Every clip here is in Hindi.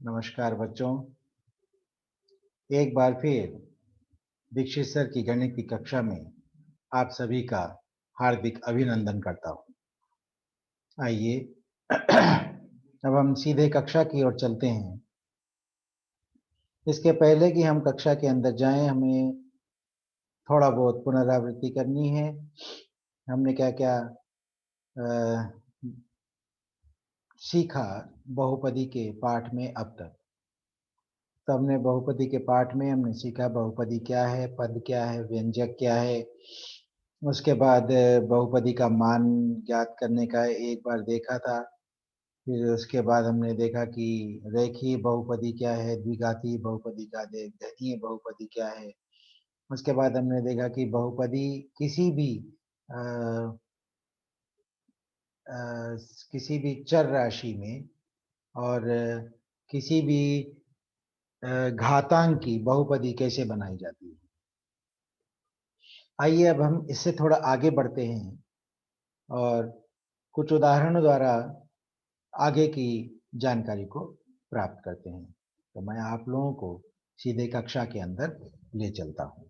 नमस्कार बच्चों। एक बार फिर दीक्षित सर की गणित की कक्षा में आप सभी का हार्दिक अभिनंदन करता हूँ। आइए अब हम सीधे कक्षा की ओर चलते हैं। इसके पहले कि हम कक्षा के अंदर जाएं, हमें थोड़ा बहुत पुनरावृत्ति करनी है। हमने क्या क्या सीखा बहुपदी के पाठ में अब तक। तो हमने बहुपदी के पाठ में हमने सीखा बहुपदी क्या है, पद क्या है, व्यंजक क्या है। उसके बाद बहुपदी का मान ज्ञात करने का एक बार देखा था। फिर उसके बाद हमने देखा कि रेखीय बहुपदी क्या है, द्विघातीय बहुपदी का घनीय बहुपदी क्या है। उसके बाद हमने देखा कि बहुपदी किसी भी अ, अ, किसी भी चर राशि में और किसी भी घातांक की बहुपदी कैसे बनाई जाती है। आइए अब हम इससे थोड़ा आगे बढ़ते हैं और कुछ उदाहरणों द्वारा आगे की जानकारी को प्राप्त करते हैं। तो मैं आप लोगों को सीधे कक्षा के अंदर ले चलता हूं।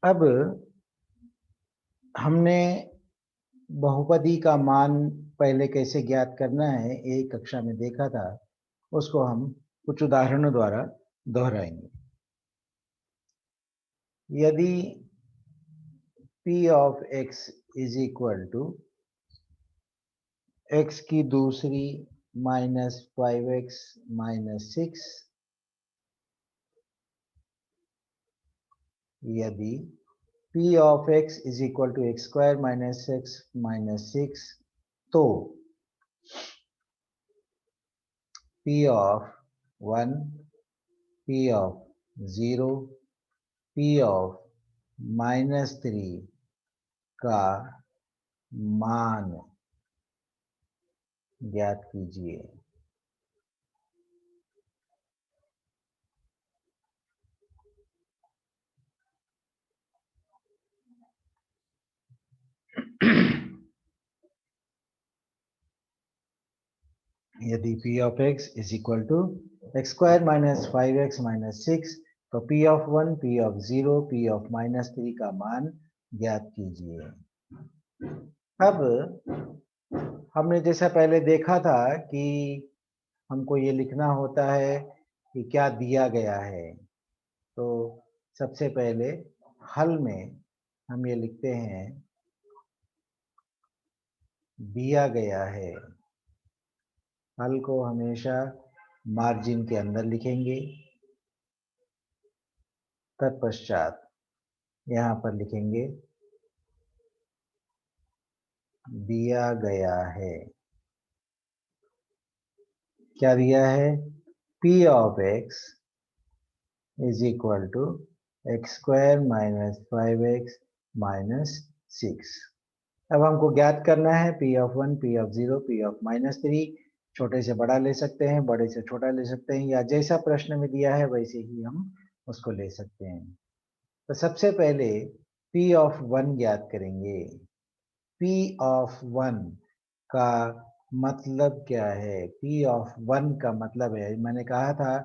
अब हमने बहुपदी का मान पहले कैसे ज्ञात करना है एक कक्षा में देखा था। उसको हम कुछ उदाहरणों द्वारा दोहराएंगे। यदि p of x is equal to x की दूसरी माइनस 5x माइनस 6, यदि p of x is equal to X square minus X minus 6, तो p of 1, p of 0, p of minus 3 का मान ज्ञात कीजिए। यदि p of x is equal to X square minus 5x minus 6, तो p of 1, p of 0, p of minus 3 का मान ज्ञात कीजिए। अब हमने जैसा पहले देखा था कि हमको ये लिखना होता है कि क्या दिया गया है। तो सबसे पहले हल में हम ये लिखते हैं दिया गया है। हल को हमेशा मार्जिन के अंदर लिखेंगे। तत्पश्चात यहाँ पर लिखेंगे दिया गया है। क्या दिया है? p of x is equal to X square minus 5x minus 6। अब हमको ज्ञात करना है p of 1, p of 0, p of minus 3। छोटे से बड़ा ले सकते हैं, बड़े से छोटा ले सकते हैं, या जैसा प्रश्न में दिया है वैसे ही हम उसको ले सकते हैं। तो सबसे पहले p ऑफ 1 ज्ञात करेंगे। p ऑफ 1 का मतलब क्या है? p ऑफ 1 का मतलब है, मैंने कहा था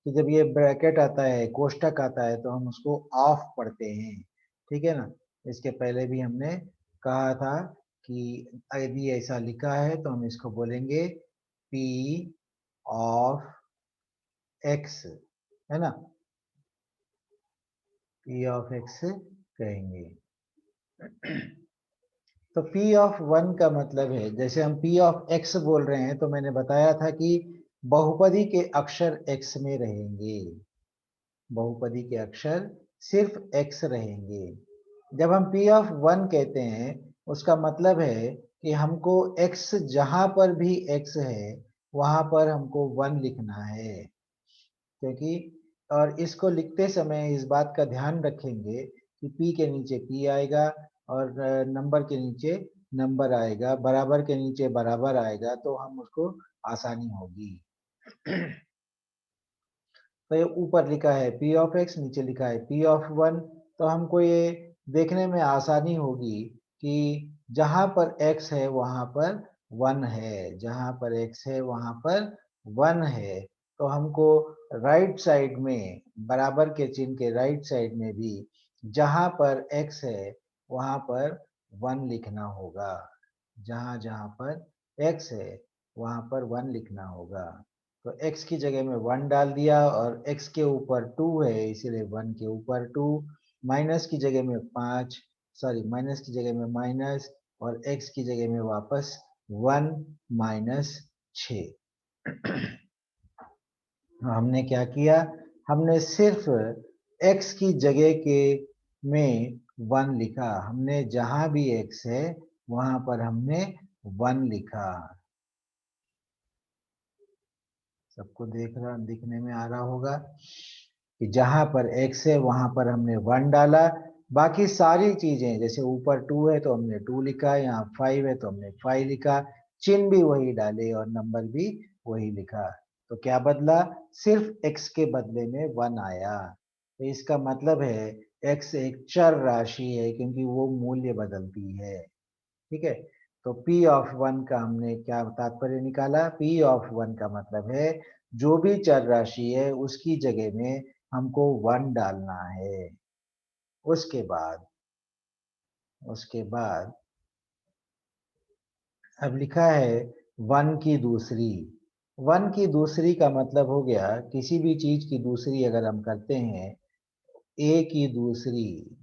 कि जब ये ब्रैकेट आता है, कोष्टक आता है, तो हम उसको ऑफ पढ़ते हैं। ठीक है ना? इसके पहले भी हमने कहा था कि यदि ऐसा लिखा है तो हम इसको बोलेंगे p ऑफ x, है ना? p ऑफ x कहेंगे। तो p ऑफ 1 का मतलब है, जैसे हम p ऑफ x बोल रहे हैं तो मैंने बताया था कि बहुपदी के अक्षर x में रहेंगे। बहुपदी के अक्षर सिर्फ x रहेंगे। जब हम p ऑफ 1 कहते हैं उसका मतलब है कि हमको x जहां पर भी x है वहां पर हमको 1 लिखना है। क्योंकि और इसको लिखते समय इस बात का ध्यान रखेंगे कि p के नीचे p आएगा और नंबर के नीचे नंबर आएगा, बराबर के नीचे बराबर आएगा, तो हम उसको आसानी होगी। तो ये ऊपर लिखा है p ऑफ x, नीचे लिखा है p ऑफ 1, तो हमको ये देखने में आसानी होगी कि जहां पर x है वहां पर 1 है, जहां पर x है वहां पर 1 है। तो हमको राइट साइड में, बराबर के चिन्ह के राइट साइड में भी जहां पर x है वहां पर 1 लिखना होगा। जहां जहां पर x है वहां पर 1 लिखना होगा। तो x की जगह में 1 डाल दिया और x के ऊपर 2 है इसीलिए 1 के ऊपर 2, माइनस की जगह में 5, सॉरी माइनस की जगह में माइनस, और x की जगह में वापस 1 माइनस 6। हमने क्या किया, हमने सिर्फ x की जगह के में 1 लिखा, हमने जहां भी x है वहां पर हमने 1 लिखा। सबको दिखने में आ रहा होगा कि जहां पर x है वहां पर हमने 1 डाला, बाकी सारी चीजें जैसे ऊपर 2 है तो हमने 2 लिखा, यहाँ 5 है तो हमने 5 लिखा, चिन्ह भी वही डाले और नंबर भी वही लिखा। तो क्या बदला, सिर्फ x के बदले में 1 आया। तो इसका मतलब है x एक चर राशि है क्योंकि वो मूल्य बदलती है। ठीक है, तो P ऑफ 1 का हमने क्या तात्पर्य निकाला, P ऑफ 1 का मतलब है जो भी चर राशि है उसकी जगह में हमको 1 डालना है। उसके बाद अब लिखा है 1 की दूसरी। 1 की दूसरी का मतलब हो गया किसी भी चीज की दूसरी अगर हम करते हैं, a की दूसरी,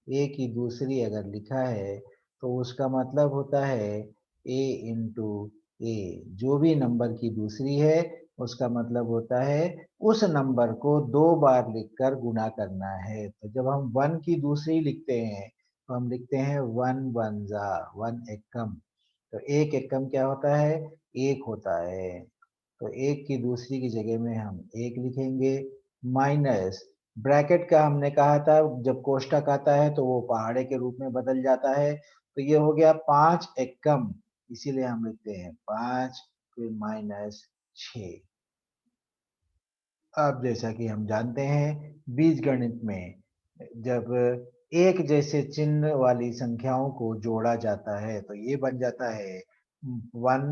a की दूसरी अगर लिखा है तो उसका मतलब होता है a इंटू ए। जो भी नंबर की दूसरी है उसका मतलब होता है उस नंबर को 2 बार लिखकर गुणा करना है। तो जब हम 1 की दूसरी लिखते हैं तो हम लिखते हैं 1 वन जा 1 एकम। तो एक एकम क्या होता है, एक होता है। तो एक की दूसरी की जगह में हम एक लिखेंगे, माइनस ब्रैकेट का हमने कहा था जब कोष्टक आता है तो वो पहाड़े के रूप में बदल जाता है। तो ये हो गया 5 एकम, इसीलिए हम लिखते हैं 5 फिर माइनस 6। अब जैसा कि हम जानते हैं बीजगणित में जब एक जैसे चिन्ह वाली संख्याओं को जोड़ा जाता है तो ये बन जाता है 1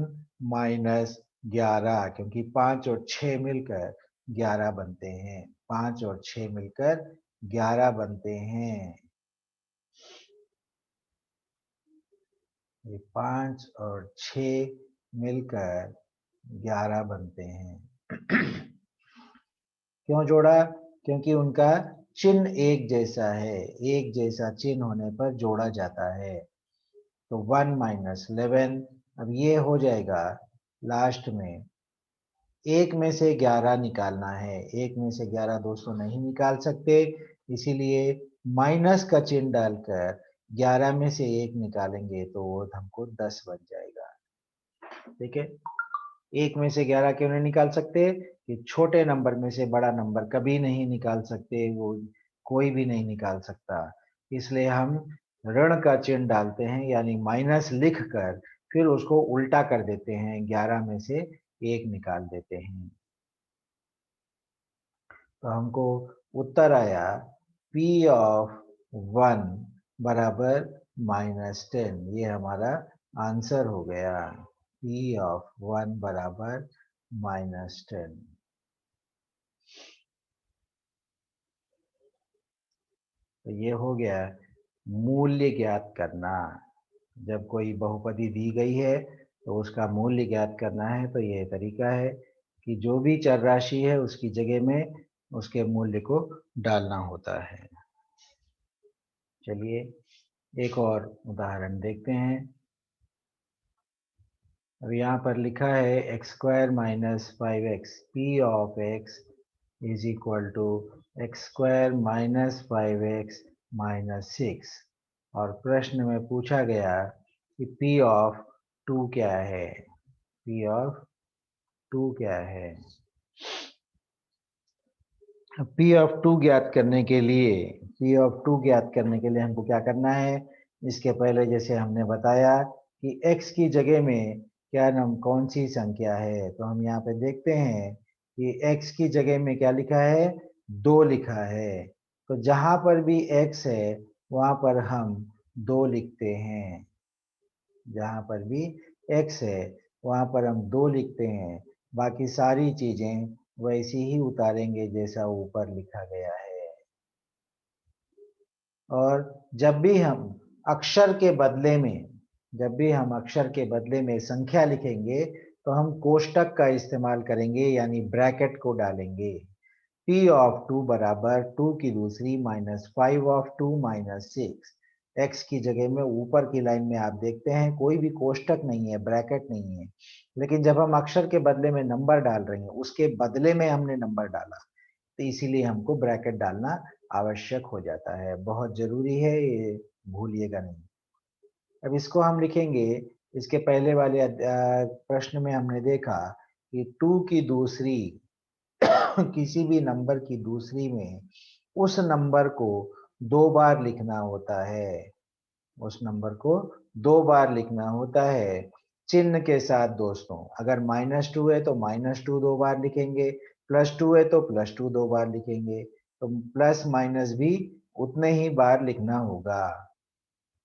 माइनस 11, क्योंकि 5 और 6 मिलकर 11 बनते हैं। 5 और 6 मिलकर 11 बनते हैं। ये 5 और 6 मिलकर 11 बनते हैं। क्यों जोड़ा, क्योंकि उनका चिन्ह एक जैसा है, एक जैसा चिन्ह होने पर जोड़ा जाता है। तो 1 माइनस 11, अब ये हो जाएगा लास्ट में एक में से 11 निकालना है। एक में से 11 दोस्तों नहीं निकाल सकते, इसीलिए माइनस का चिन्ह डालकर 11 में से एक निकालेंगे तो वो हमको 10 बन जाएगा। ठीक है, एक में से 11 क्यों नहीं निकाल सकते, कि छोटे नंबर में से बड़ा नंबर कभी नहीं निकाल सकते, वो कोई भी नहीं निकाल सकता। इसलिए हम ऋण का चिन्ह डालते हैं, यानी माइनस लिख कर फिर उसको उल्टा कर देते हैं, 11 में से एक निकाल देते हैं। तो हमको उत्तर आया P ऑफ 1 बराबर -10। ये हमारा आंसर हो गया, P ऑफ 1 बराबर -10। तो ये हो गया मूल्य ज्ञात करना। जब कोई बहुपदी दी गई है तो उसका मूल्य ज्ञात करना है, तो ये तरीका है कि जो भी चर राशि है उसकी जगह में उसके मूल्य को डालना होता है। चलिए एक और उदाहरण देखते हैं। अब यहाँ पर लिखा है X square minus 5x, P of X is equal to X square minus 5x minus 6। और प्रश्न में पूछा गया कि P ऑफ 2 क्या है, P ऑफ 2 क्या है। P ऑफ 2 ज्ञात करने के लिए पी ऑफ 2 ज्ञात करने के लिए हमको क्या करना है, इसके पहले जैसे हमने बताया कि x की जगह में क्या नाम कौन सी संख्या है, तो हम यहाँ पे देखते हैं कि x की जगह में क्या लिखा है, 2 लिखा है। तो जहां पर भी x है वहां पर हम 2 लिखते हैं, जहां पर भी x है वहां पर हम 2 लिखते हैं, बाकी सारी चीजें वैसी ही उतारेंगे जैसा ऊपर लिखा गया है। और जब भी हम अक्षर के बदले में संख्या लिखेंगे तो हम कोष्टक का इस्तेमाल करेंगे, यानी ब्रैकेट को डालेंगे। p ऑफ 2 बराबर 2 की दूसरी माइनस 5 ऑफ 2 माइनस 6। x की जगह में ऊपर की लाइन में आप देखते हैं कोई भी कोष्टक नहीं है, ब्रैकेट नहीं है, लेकिन जब हम अक्षर के बदले में नंबर डाल रहे हैं उसके बदले में हमने नंबर डाला, तो इसीलिए हमको ब्रैकेट डालना आवश्यक हो जाता है, बहुत जरूरी है, ये भूलिएगा नहीं। अब इसको हम लिखेंगे, इसके पहले वाले प्रश्न में हमने देखा कि 2 की दूसरी किसी भी नंबर की दूसरी में उस नंबर को 2 बार लिखना होता है, उस नंबर को 2 बार लिखना होता है चिन्ह के साथ दोस्तों। अगर -2 है तो -2 2 बार लिखेंगे, +2 है तो +2 2 बार लिखेंगे, तो प्लस माइनस भी उतने ही बार लिखना होगा।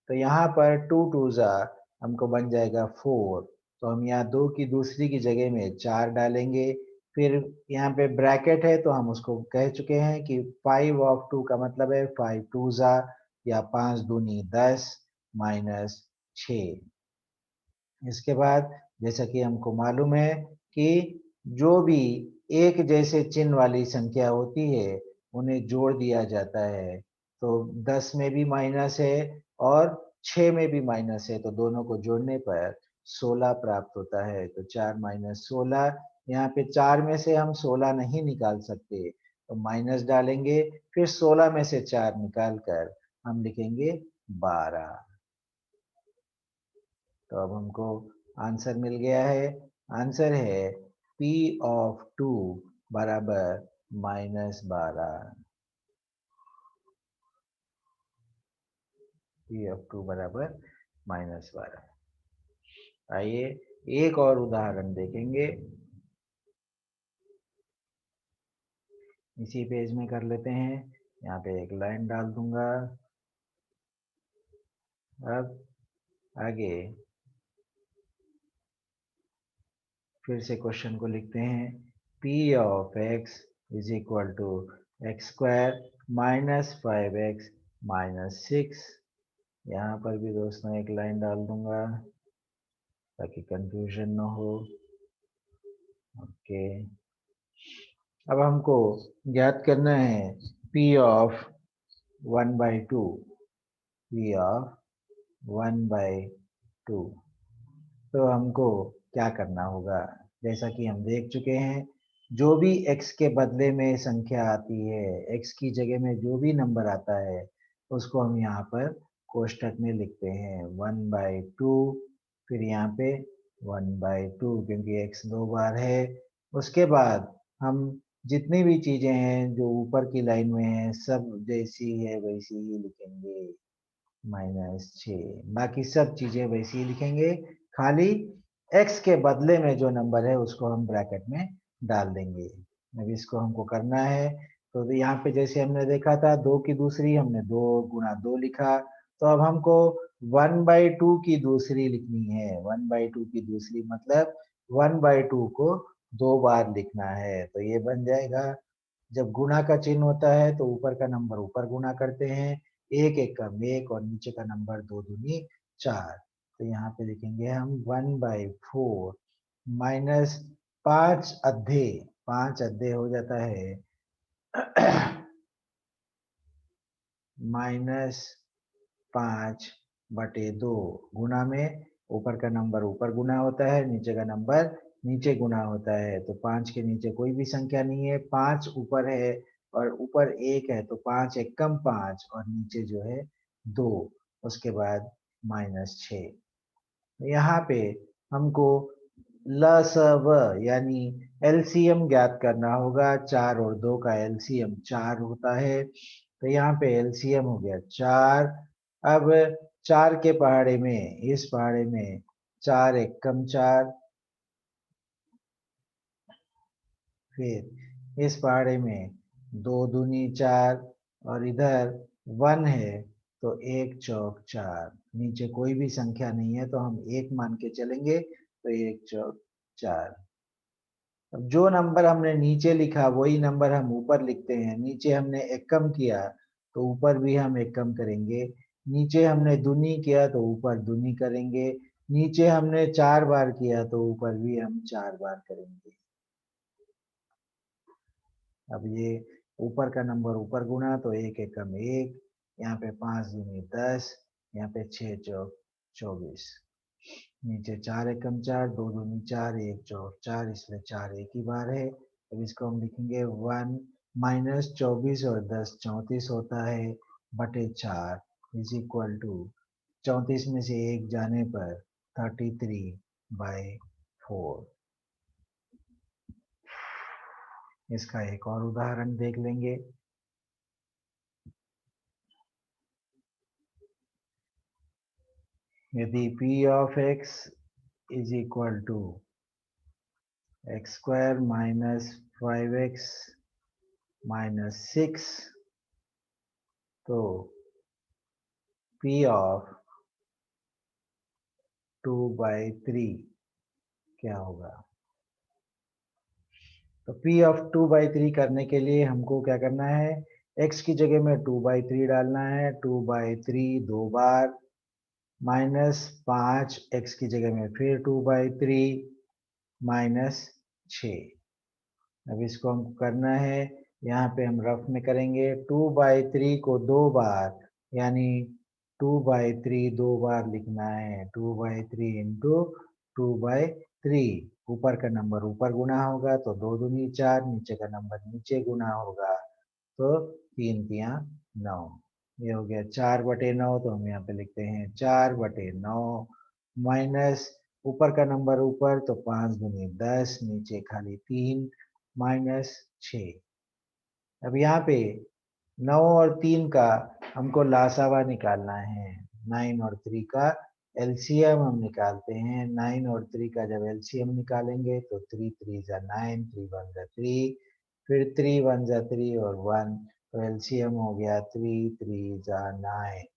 तो यहाँ पर 2 2 जा हमको बन जाएगा 4, तो हम यहाँ 2 की दूसरी की जगह में 4 डालेंगे। फिर यहाँ पे ब्रैकेट है तो हम उसको कह चुके हैं कि 5 ऑफ 2 का मतलब है 5 2 जा या 5 दूनी 10 माइनस 6। इसके बाद जैसा कि हमको मालूम है कि जो भी एक जैसे चिन्ह वाली संख्या होती है उन्हें जोड़ दिया जाता है, तो 10 में भी माइनस है और 6 में भी माइनस है, तो दोनों को जोड़ने पर 16 प्राप्त होता है। तो 4 माइनस 16, यहाँ पे 4 में से हम 16 नहीं निकाल सकते, तो माइनस डालेंगे, फिर 16 में से 4 निकाल कर हम लिखेंगे 12। तो अब हमको आंसर मिल गया है, आंसर है p ऑफ 2 बराबर -12। p ऑफ 2 बराबर -12। आइए एक और उदाहरण देखेंगे, इसी पेज में कर लेते हैं। यहाँ पे एक लाइन डाल दूंगा। अब आगे फिर से क्वेश्चन को लिखते हैं, p of x is equal to X square minus 5x minus 6। यहाँ पर भी दोस्तों एक लाइन डाल दूंगा ताकि कंफ्यूजन ना हो। ओके, अब हमको ज्ञात करना है p ऑफ 1/2, p ऑफ 1/2। तो हमको क्या करना होगा, जैसा कि हम देख चुके हैं जो भी x के बदले में संख्या आती है, x की जगह में जो भी नंबर आता है उसको हम यहाँ पर कोष्टक में लिखते हैं 1/2, फिर यहाँ पे 1/2 क्योंकि x 2 बार है। उसके बाद हम जितनी भी चीजें हैं जो ऊपर की लाइन में है सब जैसी है वैसी ही लिखेंगे, -6, बाकी सब चीजें वैसी ही लिखेंगे, खाली x के बदले में जो नंबर है उसको हम ब्रैकेट में डाल देंगे। अब इसको हमको करना है, तो यहाँ पे जैसे हमने देखा था 2 की दूसरी हमने 2 गुणा 2 लिखा, तो अब हमको 1/2 की दूसरी लिखनी है। 1/2 की दूसरी मतलब 1/2 को 2 बार लिखना है, तो ये बन जाएगा, जब गुणा का चिन्ह होता है तो ऊपर का नंबर ऊपर गुणा करते हैं, एक एक कम एक और नीचे का नंबर 2 दूनी 4। तो यहाँ पे लिखेंगे हम 1/4 माइनस 5/2, 5/2 हो जाता है -5/2, गुणा में ऊपर का नंबर ऊपर गुणा होता है, नीचे का नंबर नीचे गुणा होता है, तो 5 के नीचे कोई भी संख्या नहीं है, 5 ऊपर है और ऊपर 1 है, तो 5 एक कम 5 और नीचे जो है 2, उसके बाद -6। यहाँ पे हमको लसव यानी एलसीएम ज्ञात करना होगा, 4 और 2 का एलसीएम 4 होता है, तो यहाँ पे एलसीएम हो गया 4। अब 4 के पहाड़े में, इस पहाड़े में 4 एकम 4, फिर इस पहाड़े में 2 दूनी 4, और इधर 1 है तो 1 चौक 4। नीचे कोई भी संख्या नहीं है तो हम 1 मान के चलेंगे, तो 1 चौक 4। अब जो नंबर हमने नीचे लिखा वही नंबर हम ऊपर लिखते हैं। नीचे हमने एकम किया तो ऊपर भी हम एकम करेंगे, नीचे हमने दूनी किया तो ऊपर दूनी करेंगे, नीचे हमने 4 बार किया तो ऊपर भी हम 4 बार करेंगे। अब ये ऊपर का नंबर ऊपर गुणा तो 1 एकम 1, यहाँ पे 5 दूनी 10, यहाँ पे 6 चौक 24, नीचे 4 एकम 4, 2 दूनी 4, 1 चौक 4, इसलिए 4 एक ही बार है। अब इसको हम लिखेंगे 1 माइनस 24 और 10 34 होता है बटे 4 इज इक्वल टू 34 में से 1 जाने पर 33/4। इसका एक और उदाहरण देख लेंगे। यदि p of x is equal to X square minus 5x minus 6, तो p ऑफ 2/3 क्या होगा? तो p ऑफ 2/3 करने के लिए हमको क्या करना है, x की जगह में 2/3 डालना है, 2/3 दो बार, माइनस 5, x की जगह में फिर 2/3 माइनस 6। अब इसको हमको करना है, यहाँ पे हम रफ में करेंगे, 2/3 को दो बार यानी 2/3 दो बार लिखना है, 2/3 इंटू 2/3। ऊपर का नंबर ऊपर गुना होगा तो 2 दूनी 4, नीचे का नंबर नीचे गुना होगा तो 3 तिया 9। ये हो गया 4/9, तो हम यहाँ पे लिखते हैं 4/9 माइनस ऊपर का नंबर ऊपर तो 5 दूनी 10, नीचे खाली 3 माइनस 6। अब यहाँ पे 9 और 3 का हमको लासावा निकालना है। 9 और 3 का एलसीएम हम निकालते हैं। 9 और 3 का जब एलसीएम निकालेंगे तो 3 3 जा 9, 3 1 जा 3, फिर 3 1 जा 3 और 1, तो एलसीएम हो गया 3 3 जा 9।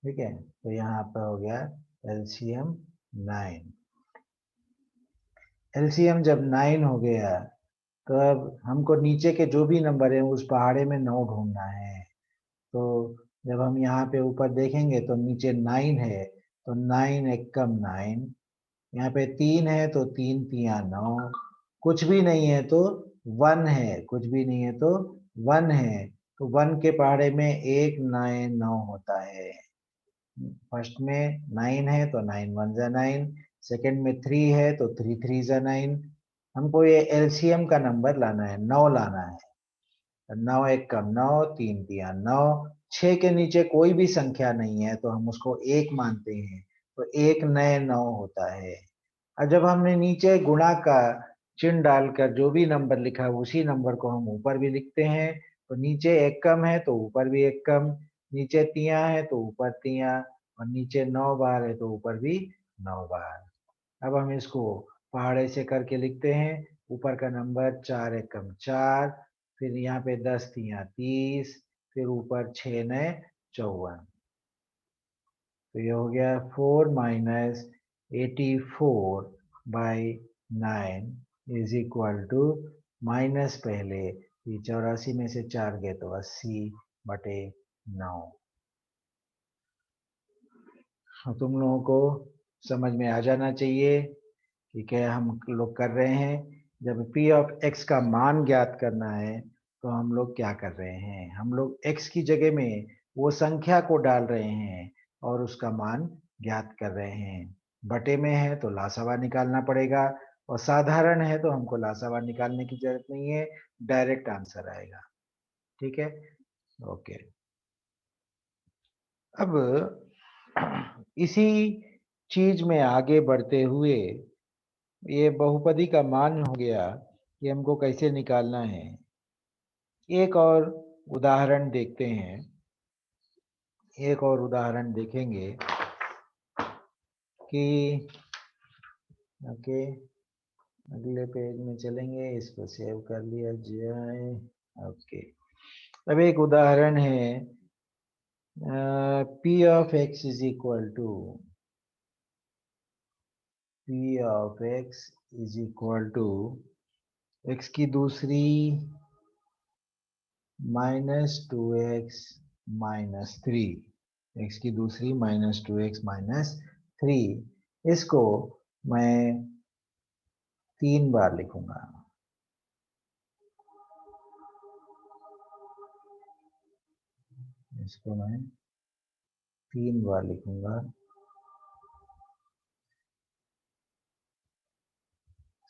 ठीक है, तो यहाँ पर हो गया एलसीएम 9। एलसीएम जब 9 हो गया तो अब हमको नीचे के जो भी नंबर है उस पहाड़े में 9 ढूंढना है। तो जब हम यहाँ पे ऊपर देखेंगे तो नीचे 9 है तो 9 एकम 9, यहाँ पे 3 है तो 3 तिया 9, कुछ भी नहीं है तो 1 है, कुछ भी नहीं है तो 1 है, तो 1 के पहाड़े में 1 9 9 होता है। फर्स्ट में 9 है तो 9 1 जा 9, सेकेंड में 3 है तो 3 3 जा 9। हमको ये एलसीएम का नंबर लाना है, 9 लाना है। 9 एकम 9, 3 तिया 9, 6 के नीचे कोई भी संख्या नहीं है तो हम उसको 1 मानते हैं, तो 1 नए 9 होता है। और जब हमने नीचे गुणा का चिन्ह डालकर जो भी नंबर लिखा है उसी नंबर को हम ऊपर भी लिखते हैं। तो नीचे एकम है तो ऊपर भी एकम, नीचे तिया है तो ऊपर तिया, और नीचे 9 बार है तो ऊपर भी 9 बार। अब हम इसको पहाड़े से करके लिखते हैं। ऊपर का नंबर 4 एकम 4, फिर यहाँ पे 10 तिया 30, फिर ऊपर 6 नए 54, तो ये हो गया 4 minus 84/9 is equal to, minus पहले ये 84 में से 4 गए तो 80/9। तुम लोगों को समझ में आ जाना चाहिए कि क्या हम लोग कर रहे हैं। जब p ऑफ x का मान ज्ञात करना है तो हम लोग क्या कर रहे हैं, हम लोग x की जगह में वो संख्या को डाल रहे हैं और उसका मान ज्ञात कर रहे हैं। बटे में है तो लासावा निकालना पड़ेगा, और साधारण है तो हमको लासावा निकालने की जरूरत नहीं है, डायरेक्ट आंसर आएगा। ठीक है, ओके। अब इसी चीज में आगे बढ़ते हुए ये बहुपदी का मान हो गया कि हमको कैसे निकालना है। एक और उदाहरण देखते हैं, एक और उदाहरण देखेंगे कि ओके, अगले पेज में चलेंगे, इसको सेव कर लिया जाए। ओके, अब एक उदाहरण है, P of x is equal to x की दूसरी -2x -3, x की दूसरी -2x -3, इसको मैं 3 बार लिखूंगा। इसको मैं 3 बार लिखूंगा।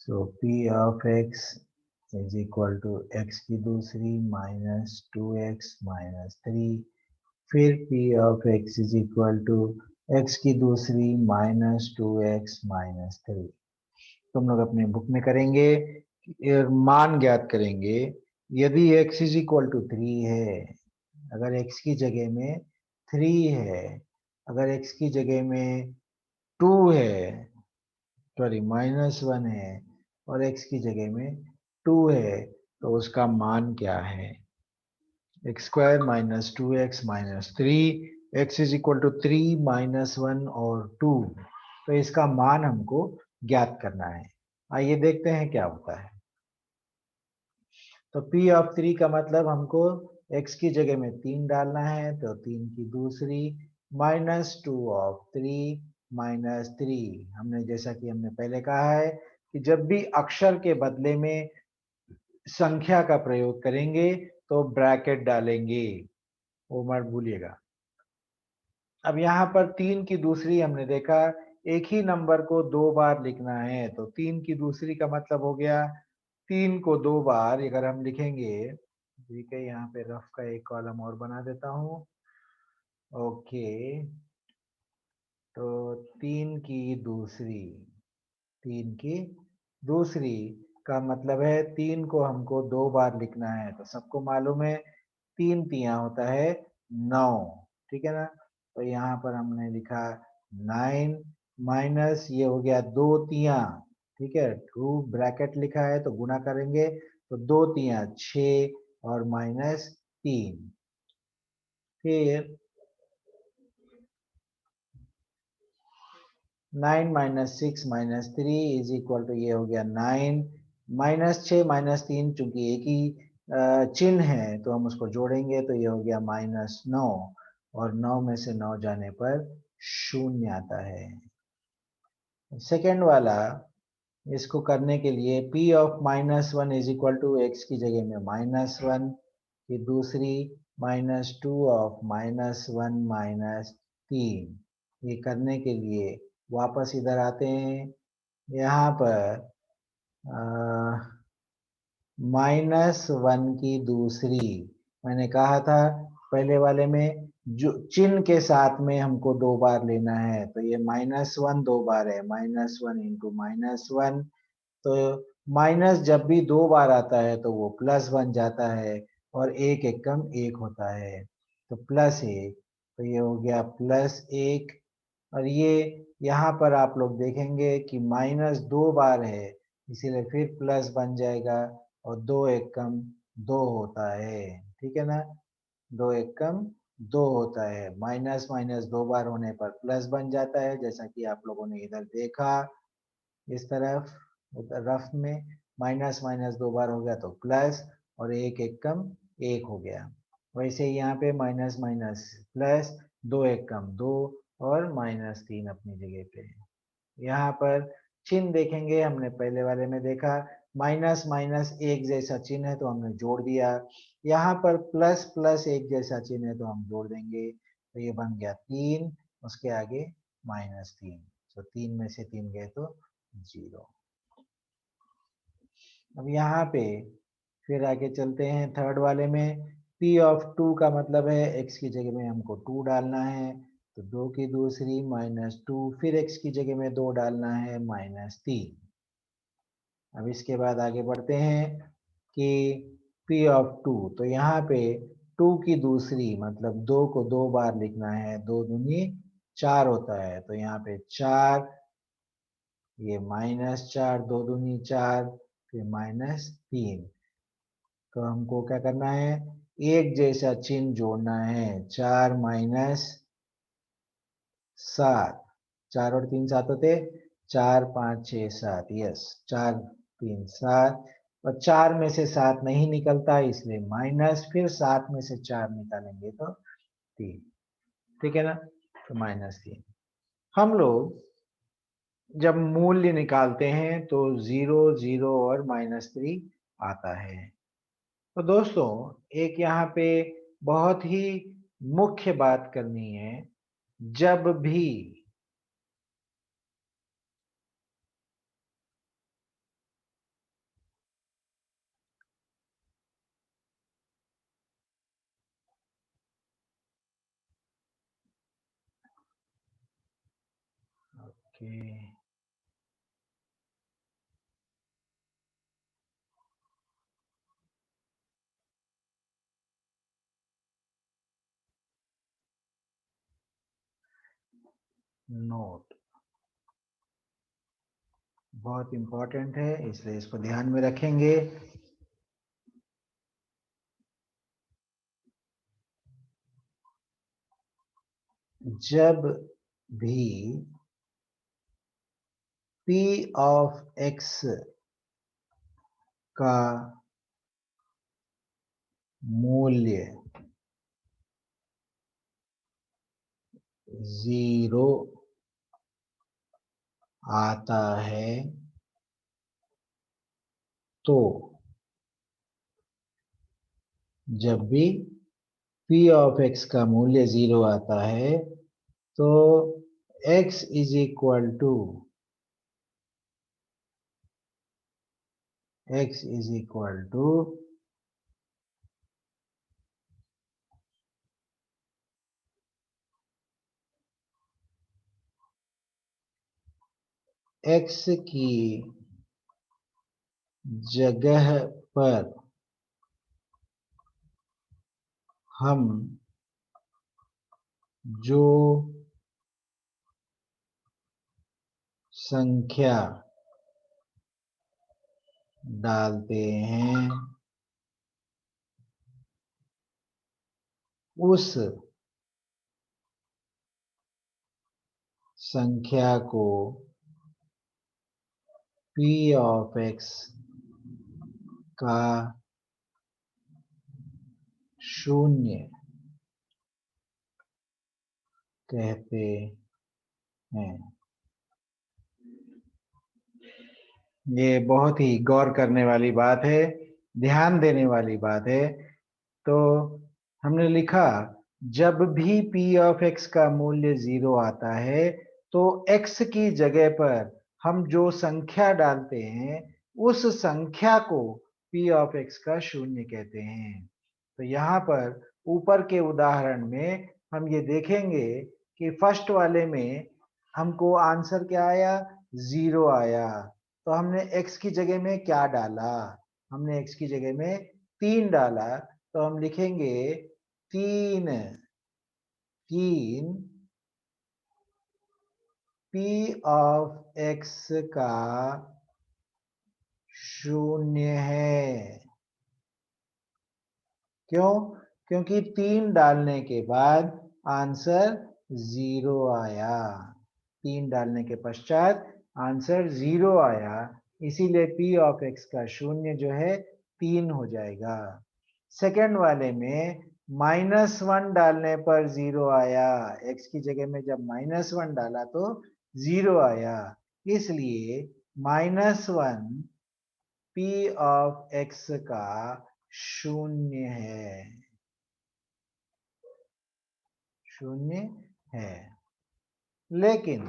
सो P of x is equal to x की दूसरी -2x -3, फिर P of x is equal to x की दूसरी -2x -3। तुम लोग अपने बुक में करेंगे, मान ज्ञात करेंगे। यदि x is equal to 3 है, अगर x की जगह में 3 है, अगर x की जगह में 2 है, सॉरी -1 है, और x की जगह में 2 है, तो उसका मान क्या है? x² -2x -3, x is equal to 3 -1 और 2, तो इसका मान हमको ज्ञात करना है। आइए देखते हैं क्या होता है। तो P ऑफ 3 का मतलब हमको x की जगह में 3 डालना है, तो 3 की दूसरी -2 ऑफ 3 -3। हमने जैसा कि हमने पहले कहा है कि जब भी अक्षर के बदले में संख्या का प्रयोग करेंगे तो ब्रैकेट डालेंगे, वो मत भूलिएगा। अब यहाँ पर 3 की दूसरी हमने देखा, एक ही नंबर को 2 बार लिखना है, तो 3 की दूसरी का मतलब हो गया 3 को 2 बार अगर हम लिखेंगे, ठीक है, यहाँ पे रफ का एक कॉलम और बना देता हूँ। ओके, तो 3 की दूसरी, 3 की दूसरी का मतलब है 3 को हमको 2 बार लिखना है, तो सबको मालूम है 3 तिया होता है 9, ठीक है ना। तो यहाँ पर हमने लिखा 9 माइनस ये हो गया 2 तिया, ठीक है, 2 ब्रैकेट लिखा है तो गुणा करेंगे, तो 2 तिया 6 और -3, फिर 9 -6 -3 इज इक्वल टू ये हो गया 9, -6 -3, चूंकि एक ही चिन्ह है तो हम उसको जोड़ेंगे, तो ये हो गया -9, और 9 में से 9 जाने पर 0 आता है। सेकेंड वाला, इसको करने के लिए P of -1 is equal to x की जगह में -1 की दूसरी -2 ऑफ -1 -3। ये करने के लिए वापस इधर आते हैं, यहाँ पर -1 की दूसरी, मैंने कहा था पहले वाले में जो चिन्ह के साथ में हमको 2 बार लेना है, तो ये -1 2 बार है, -1 इंटू -1, तो माइनस जब भी 2 बार आता है तो वो प्लस बन जाता है, और एक एकम 1 होता है, तो +1, तो ये हो गया +1। और ये यहाँ पर आप लोग देखेंगे कि -2 बार है, इसीलिए फिर प्लस बन जाएगा, और 2 एकम 2 होता है, ठीक है ना, 2 एकम 2 होता है। माइनस माइनस 2 बार होने पर प्लस बन जाता है, जैसा कि आप लोगों ने इधर देखा, इस तरफ रफ में माइनस माइनस 2 बार हो गया तो प्लस, और एक एकम 1 हो गया। वैसे यहाँ पे माइनस माइनस प्लस, 2 एकम 2, और -3 अपनी जगह पे। यहाँ पर चिन्ह देखेंगे, हमने पहले वाले में देखा माइनस माइनस एक जैसा चिन्ह है तो हमने जोड़ दिया, यहाँ पर प्लस प्लस एक जैसा चिन्ह है तो हम जोड़ देंगे, तो ये बन गया 3, उसके आगे -3, तो 3 में से 3 गए तो 0। अब यहाँ पे फिर आगे चलते हैं थर्ड वाले में, P ऑफ 2 का मतलब है x की जगह में हमको 2 डालना है, तो 2 की दूसरी -2, फिर x की जगह में 2 डालना है -3। अब इसके बाद आगे बढ़ते हैं कि P ऑफ 2, तो यहाँ पे 2 की दूसरी मतलब 2 को 2 बार लिखना है, 2 दूनी 4 होता है, तो यहाँ पे 4, ये -4, 2 दूनी 4, फिर -3। तो हमको क्या करना है, एक जैसा चिन्ह जोड़ना है, 4 -7, 4 और 3 7 होते, 4 5 6 7, यस, 4 3 7, और 4 में से 7 नहीं निकलता इसलिए माइनस, फिर 7 में से 4 निकालेंगे तो 3, ठीक है ना, तो -3। हम लोग जब मूल्य निकालते हैं तो 0 0 और -3 आता है। तो दोस्तों एक यहाँ पे बहुत ही मुख्य बात करनी है, जब भी ओके, नोट बहुत इंपॉर्टेंट है इसलिए इसको ध्यान में रखेंगे। जब भी P ऑफ x का मूल्य 0 आता है तो, जब भी P ऑफ x का मूल्य 0 आता है तो x is equal to x is equal to x की जगह पर हम जो संख्या डालते हैं उस संख्या को P ऑफ x का शून्य कहते हैं। ये बहुत ही गौर करने वाली बात है, ध्यान देने वाली बात है। तो हमने लिखा जब भी P ऑफ x का मूल्य 0 आता है तो x की जगह पर हम जो संख्या डालते हैं उस संख्या को P ऑफ x का शून्य कहते हैं। तो यहाँ पर ऊपर के उदाहरण में हम ये देखेंगे कि फर्स्ट वाले में हमको आंसर क्या आया, 0 आया। तो हमने x की जगह में क्या डाला, हमने x की जगह में 3 डाला, तो हम लिखेंगे 3 P ऑफ x का शून्य है। क्यों? क्योंकि 3 डालने के बाद आंसर 0 आया, 3 डालने के पश्चात आंसर 0 आया, इसीलिए P ऑफ x का शून्य जो है 3 हो जाएगा। सेकेंड वाले में -1 डालने पर 0 आया, x की जगह में जब -1 डाला तो 0 आया, इसलिए -1 P ऑफ x का शून्य है, शून्य है। लेकिन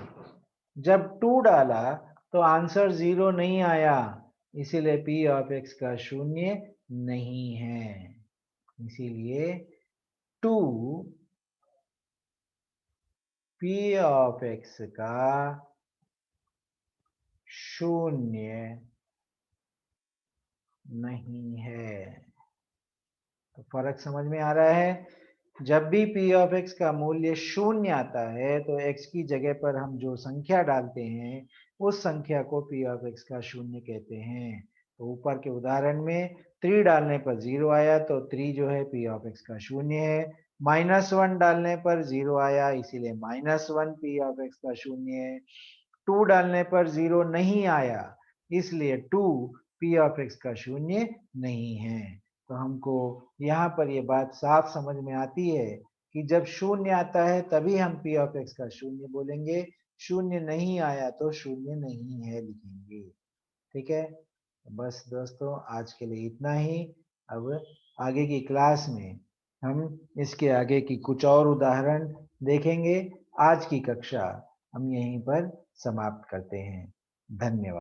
जब 2 डाला तो आंसर 0 नहीं आया, इसीलिए P ऑफ x का शून्य नहीं है, इसीलिए 2 P ऑफ x का शून्य नहीं है। तो फर्क समझ में आ रहा है। जब भी p ऑफ x का मूल्य शून्य आता है तो x की जगह पर हम जो संख्या डालते हैं उस संख्या को p ऑफ x का शून्य कहते हैं। तो ऊपर के उदाहरण में 3 डालने पर 0 आया तो 3 जो है p ऑफ x का शून्य है। -1 डालने पर 0 आया इसीलिए -1 p ऑफ x का शून्य है। 2 डालने पर 0 नहीं आया इसलिए 2 p ऑफ x का शून्य नहीं है। तो हमको यहाँ पर ये बात साफ समझ में आती है कि जब शून्य आता है तभी हम p ऑफ x का शून्य बोलेंगे, शून्य नहीं आया तो शून्य नहीं है लिखेंगे। ठीक है, बस दोस्तों आज के लिए इतना ही। अब आगे की क्लास में हम इसके आगे की कुछ और उदाहरण देखेंगे। आज की कक्षा हम यहीं पर समाप्त करते हैं। धन्यवाद।